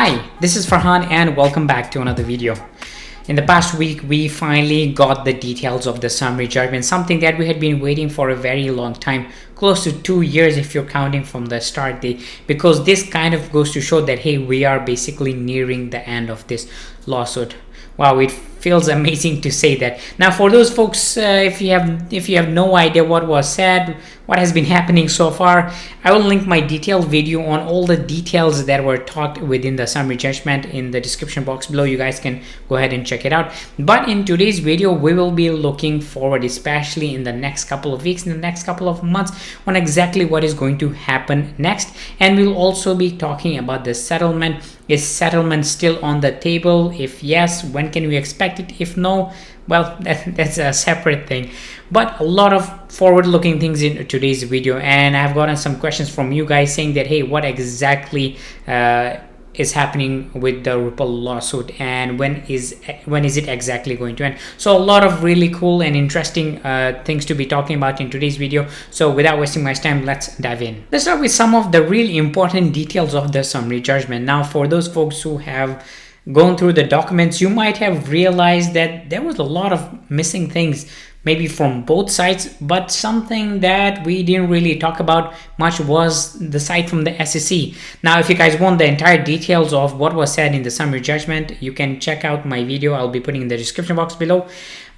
Hi, this is Farhan and welcome back to another video. In the past week, we finally got the details of the summary judgment, something that we had been waiting for a very long time, close to 2 years if you're counting from the start date, because this kind of goes to show that, hey, we are basically nearing the end of this lawsuit. Wow, it feels amazing to say that. Now, for those folks, if you have no idea what was said, what has been happening so far, I will link my detailed video on all the details that were talked within the summary judgment in the description box below. You guys can go ahead and check it out. But in today's video, we will be looking forward, especially in the next couple of weeks, in the next couple of months, on exactly what is going to happen next. And we'll also be talking about the settlement. Is settlement still on the table? If yes, when can we expect it? If no, well, that's a separate thing. But a lot of forward-looking things in today's video, and I've gotten some questions from you guys saying that, hey, what exactly is happening with the Ripple lawsuit, and when is it exactly going to end? So a lot of really cool and interesting things to be talking about in today's video. So without wasting much time, let's dive in. Let's start with some of the really important details of the summary judgment. Now, for those folks who have gone through the documents, you might have realized that there was a lot of missing things, maybe from both sides, but something that we didn't really talk about much was the side from the SEC. Now, if you guys want the entire details of what was said in the summary judgment, you can check out my video. I'll be putting in the description box below.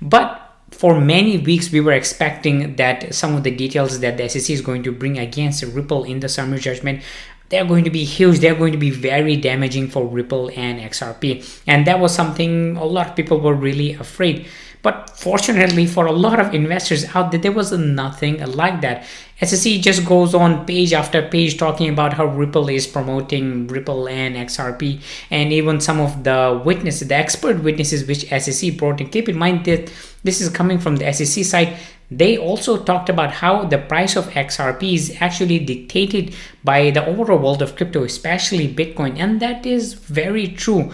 But for many weeks, we were expecting that some of the details that the SEC is going to bring against Ripple in the summary judgment, they're going to be huge. They're going to be very damaging for Ripple and XRP. And that was something a lot of people were really afraid. But fortunately for a lot of investors out there, there was nothing like that. SEC just goes on page after page talking about how Ripple is promoting Ripple and XRP, and even some of the witnesses, the expert witnesses which SEC brought in. Keep in mind that this is coming from the SEC side. They also talked about how the price of XRP is actually dictated by the overall world of crypto, especially Bitcoin, and that is very true.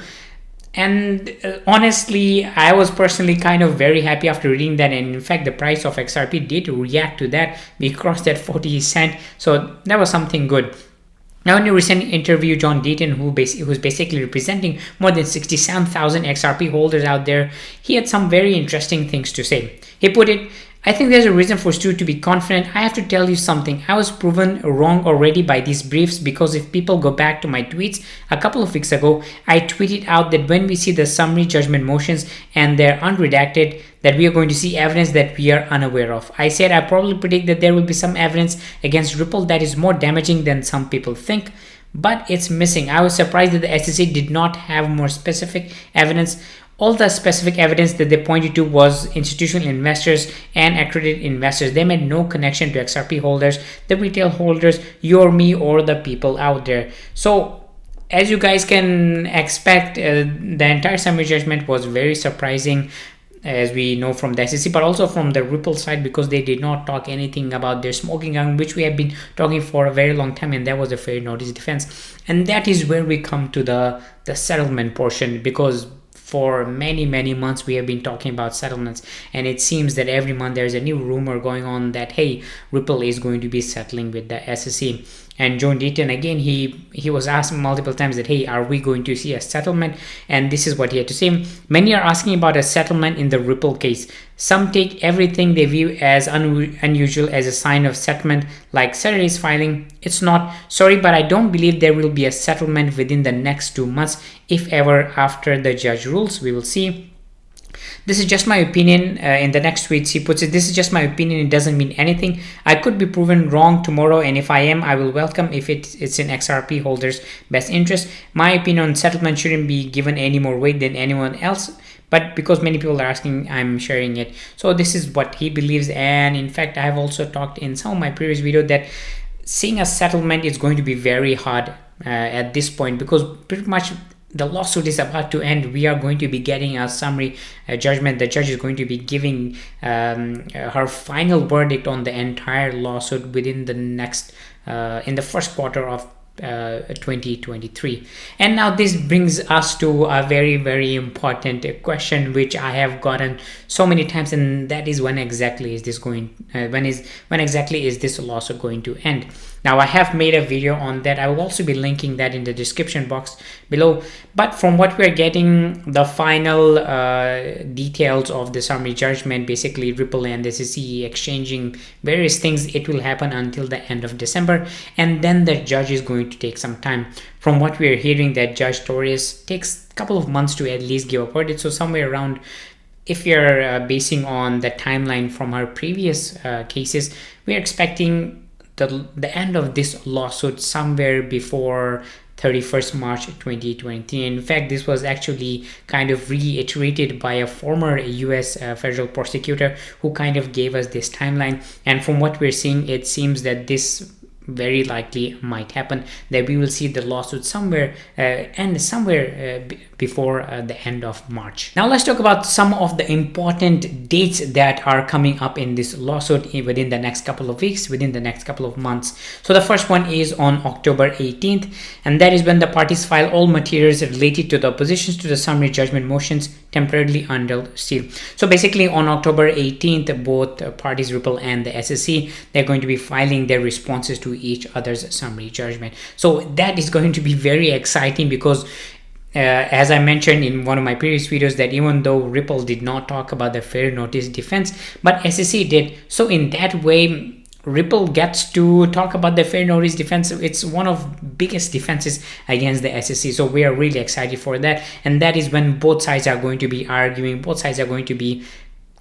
And honestly, I was personally kind of very happy after reading that, and in fact the price of XRP did react to that. We crossed that 40 cent, so that was something good. Now, in a recent interview, John Deaton, who's basically representing more than 67,000 XRP holders out there, he had some very interesting things to say. He put it, I think there's a reason for Stu to be confident. I have to tell you something. I was proven wrong already by these briefs, because if people go back to my tweets a couple of weeks ago, I tweeted out that when we see the summary judgment motions and they're unredacted, that we are going to see evidence that we are unaware of. I said I probably predict that there will be some evidence against Ripple that is more damaging than some people think, but it's missing. I was surprised that the SEC did not have more specific evidence. All the specific evidence that they pointed to was institutional investors and accredited investors. They made no connection to XRP holders, the retail holders, you or me, or the people out there. So as you guys can expect, the entire summary judgment was very surprising, as we know from the SEC, but also from the Ripple side, because they did not talk anything about their smoking gun, which we have been talking for a very long time, and that was a fair notice defense. And that is where we come to the settlement portion, because for many months we have been talking about settlements, and it seems that every month there's a new rumor going on that, hey, Ripple is going to be settling with the SEC. And John Deaton, again, he was asked multiple times that, hey, are we going to see a settlement? And this is what he had to say. Many are asking about a settlement in the Ripple case. Some take everything they view as unusual as a sign of settlement, like Saturday's filing. It's not. Sorry, but I don't believe there will be a settlement within the next 2 months, if ever, after the judge rules. We will see. This is just my opinion. In the next tweets, he puts it, this is just my opinion. It doesn't mean anything. I could be proven wrong tomorrow, and if I am, I will welcome if it's in XRP holders' best interest. My opinion on settlement shouldn't be given any more weight than anyone else, but because many people are asking, I'm sharing it. So this is what he believes. And in fact, I have also talked in some of my previous videos that seeing a settlement is going to be very hard at this point, because pretty much the lawsuit is about to end. We are going to be getting a summary judgment. The judge is going to be giving her final verdict on the entire lawsuit within the next in the first quarter of 2023. And now this brings us to a very important question which I have gotten so many times, and that is when exactly is this going when exactly is this lawsuit going to end. Now I have made a video on that. I will also be linking that in the description box below. But from what we're getting, the final details of the summary judgment, basically Ripple and the SEC exchanging various things, it will happen until the end of December, and then the judge is going to take some time. From what we're hearing, that Judge Torres takes a couple of months to at least give a verdict. So somewhere around, if you're basing on the timeline from her previous cases, we're expecting the end of this lawsuit somewhere before 31st March 2020. In fact, this was actually kind of reiterated by a former US federal prosecutor who kind of gave us this timeline. And from what we're seeing, it seems that this very likely might happen, that we will see the lawsuit somewhere before the end of March. Now let's talk about some of the important dates that are coming up in this lawsuit within the next couple of weeks, within the next couple of months. So the first one is on October 18th, and that is when the parties file all materials related to the oppositions to the summary judgment motions temporarily under seal. So basically on October 18th, both parties, Ripple and the SEC, they're going to be filing their responses to each other's summary judgment. So that is going to be very exciting because as I mentioned in one of my previous videos, that even though Ripple did not talk about the fair notice defense, but SEC did. So in that way, Ripple gets to talk about the fair notice defense. It's one of biggest defenses against the SEC. So we are really excited for that. And that is when both sides are going to be arguing, both sides are going to be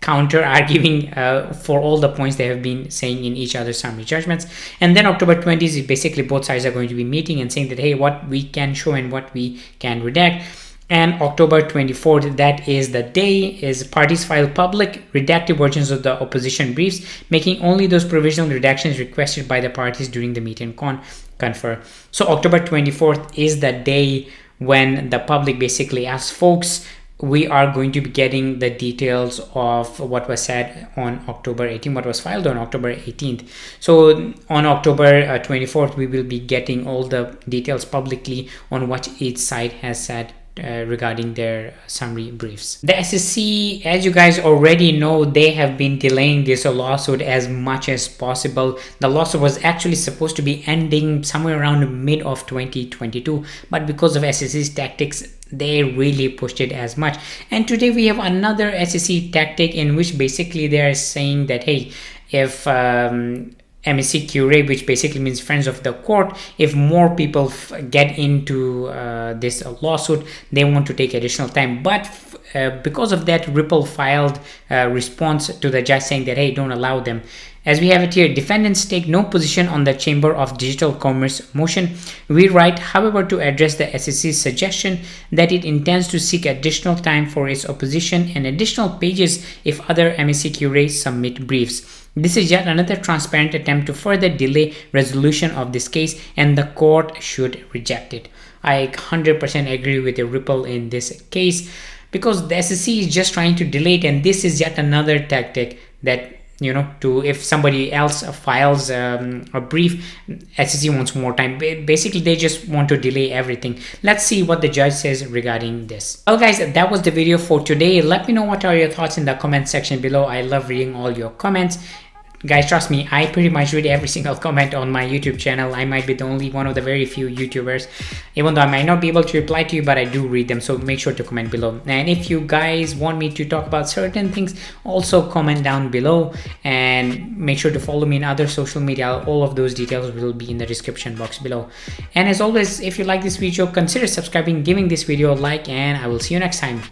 counter-arguing for all the points they have been saying in each other's summary judgments. And then October 20th is basically both sides are going to be meeting and saying that, hey, what we can show and what we can redact. And October 24th, that is the day, is parties file public redacted versions of the opposition briefs, making only those provisional redactions requested by the parties during the meet and confer. So October 24th is the day when the public basically asks, folks, we are going to be getting the details of what was said on October 18th, what was filed on October 18th. So on October 24th, we will be getting all the details publicly on what each side has said regarding their summary briefs. The SEC, as you guys already know, they have been delaying this lawsuit as much as possible. The lawsuit was actually supposed to be ending somewhere around mid of 2022, but because of SEC's tactics, they really pushed it as much. And today we have another SEC tactic in which basically they are saying that, hey, if MSC Cure, which basically means friends of the court, if more people get into this lawsuit, they want to take additional time. But because of that, Ripple filed a response to the judge saying that, hey, don't allow them. As we have it here, defendants take no position on the Chamber of Digital Commerce motion. We write, however, to address the SEC's suggestion that it intends to seek additional time for its opposition and additional pages if other MSCQA submit briefs. This is yet another transparent attempt to further delay resolution of this case, and the court should reject it. I 100% agree with the Ripple in this case, because the SEC is just trying to delay it, and this is yet another tactic that, you know, to if somebody else files a brief, SEC wants more time. Basically, they just want to delay everything. Let's see what the judge says regarding this. Well, guys, that was the video for today. Let me know what are your thoughts in the comment section below. I love reading all your comments. Guys, trust me, I pretty much read every single comment on my YouTube channel. I might be the only one of the very few YouTubers, even though I might not be able to reply to you, but I do read them. So make sure to comment below. And if you guys want me to talk about certain things, also comment down below, and make sure to follow me in other social media. All of those details will be in the description box below. And as always, if you like this video, consider subscribing, giving this video a like, and I will see you next time.